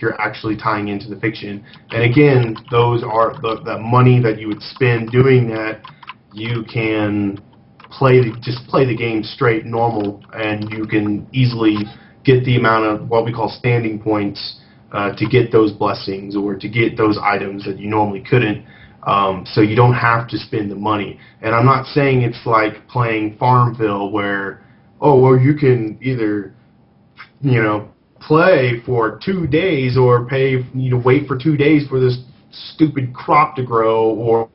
you're actually tying into the fiction. And again, those are the money that you would spend doing that. You can just play the game straight normal, and you can easily get the amount of what we call standing points to get those blessings or to get those items that you normally couldn't. So you don't have to spend the money. And I'm not saying it's like playing Farmville where, oh, well, you can either, play for 2 days or pay, wait for 2 days for this stupid crop to grow, or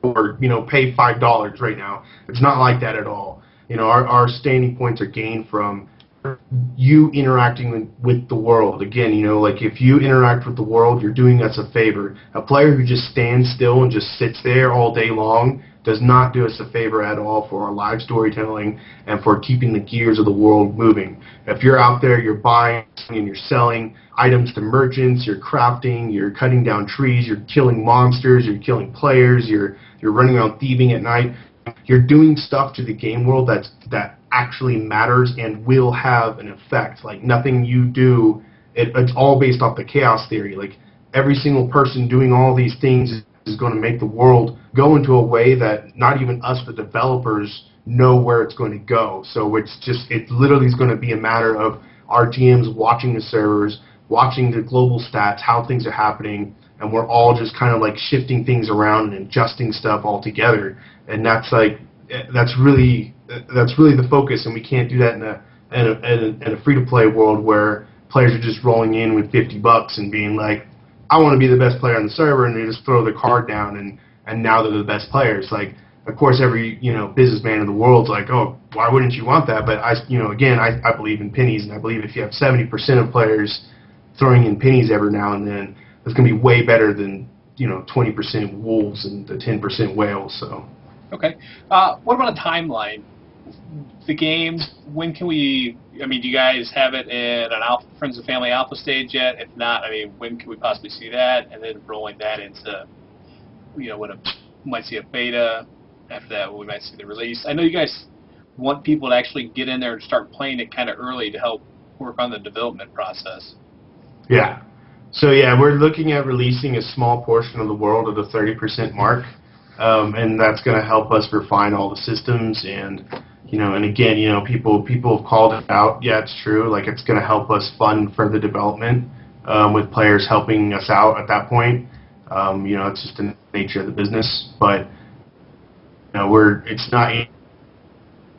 pay $5 right now. It's not like that at all. Our standing points are gained from you interacting with the world. Again, like if you interact with the world, you're doing us a favor. A player who just stands still and just sits there all day long does not do us a favor at all for our live storytelling and for keeping the gears of the world moving. If you're out there, you're buying and you're selling items to merchants, you're crafting, you're cutting down trees, you're killing monsters, you're killing players, you're running around thieving at night, you're doing stuff to the game world that actually matters and will have an effect. Like nothing you do, it's all based off the chaos theory. Like every single person doing all these things is going to make the world go into a way that not even us, the developers, know where it's going to go. So it literally is going to be a matter of our GMs watching the servers, watching the global stats, how things are happening, and we're all just kind of like shifting things around and adjusting stuff all together. And that's really the focus, and we can't do that in a free-to-play world where players are just rolling in with $50 and being like, I want to be the best player on the server, and they just throw their card down, and now they're the best players. Like, of course, every businessman in the world's like, oh, why wouldn't you want that? But I believe in pennies, and I believe if you have 70% of players throwing in pennies every now and then, it's going to be way better than 20% wolves and the 10% whales. So. Okay. What about a timeline? The game, when can we, do you guys have it in an Friends and Family Alpha stage yet? If not, when can we possibly see that? And then rolling that into, we might see a beta. After that, we might see the release. I know you guys want people to actually get in there and start playing it kind of early to help work on the development process. Yeah. So, yeah, we're looking at releasing a small portion of the world at the 30% mark. And that's going to help us refine all the systems, and and again, people have called it out. Yeah, it's true. Like, it's going to help us fund further development with players helping us out at that point. It's just the nature of the business, but it's not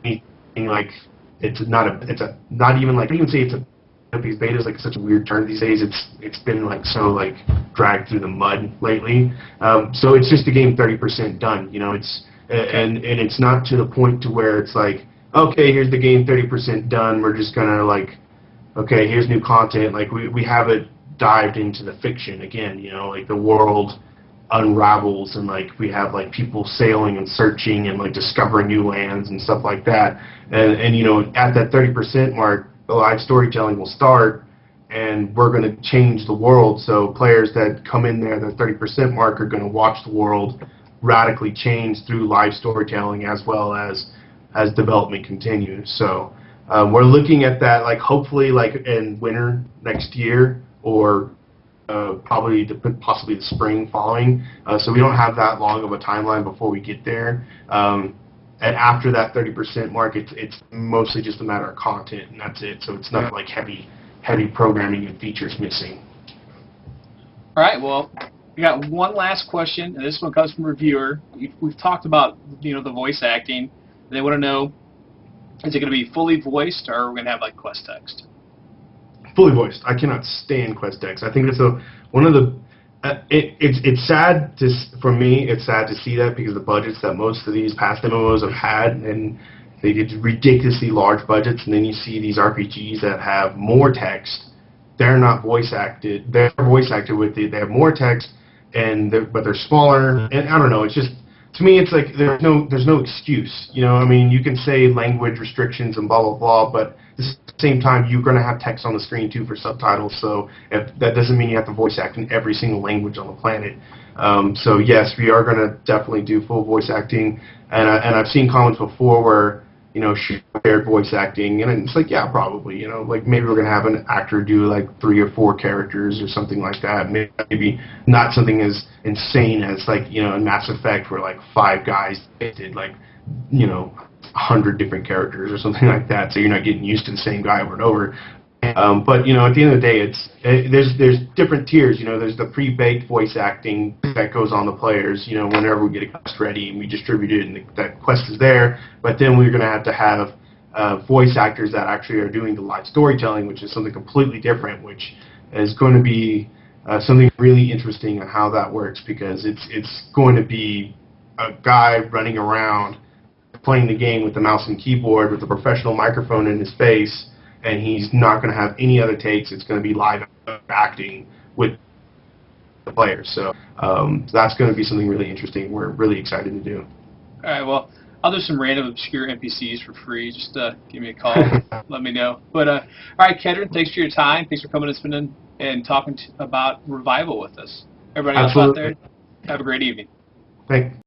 anything like not even like, I wouldn't even say it's a, because beta is like such a weird term these days. It's been like so dragged through the mud lately. So it's just a game 30% done. And it's not to the point to where it's like, okay, here's the game 30% done. We're just gonna okay, here's new content. Like we haven't dived into the fiction again. Like the world unravels, and we have people sailing and searching and discovering new lands and stuff like that. And at that 30% mark, the live storytelling will start, and we're going to change the world. So players that come in there, the 30% mark, are going to watch the world radically change through live storytelling as well as development continues. So we're looking at that hopefully in winter next year, or possibly the spring following. So we don't have that long of a timeline before we get there. And after that 30% mark, it's mostly just a matter of content, and that's it. So it's not heavy programming and features missing. All right. Well, we got one last question, and this one comes from a reviewer. We've talked about the voice acting. They want to know, is it going to be fully voiced, or are we going to have quest text? Fully voiced. I cannot stand quest text. I think it's one of the. It's sad for me. It's sad to see that, because the budgets that most of these past MMOs have had, and they get ridiculously large budgets, and then you see these RPGs that have more text. They're not voice acted. They're voice acted with it. They have more text, but they're smaller. And I don't know. It's just, to me, it's like there's no excuse. You can say language restrictions and blah blah blah, but at the same time, you're going to have text on the screen too for subtitles. So that doesn't mean you have to voice act in every single language on the planet. So yes, we are going to definitely do full voice acting. And I've seen comments before where shared voice acting, and it's like, yeah, probably, like maybe we're gonna have an actor do like 3 or 4 characters or something like that. Maybe not something as insane as like in Mass Effect where like 5 guys did like 100 different characters or something like that. So you're not getting used to the same guy over and over. But at the end of the day, there's different tiers. There's the pre-baked voice acting that goes on the players. Whenever we get a quest ready and we distribute it, and that quest is there. But then we're going to have voice actors that actually are doing the live storytelling, which is something completely different, which is going to be something really interesting on how that works, because it's going to be a guy running around playing the game with the mouse and keyboard with a professional microphone in his face. And he's not going to have any other takes. It's going to be live acting with the players. So that's going to be something really interesting. We're really excited to do. All right, well, I'll do some random obscure NPCs for free. Just give me a call. Let me know. But, all right, Kedhrin, thanks for your time. Thanks for coming and spending and talking about Revival with us. Everybody else out there, have a great evening. Thanks.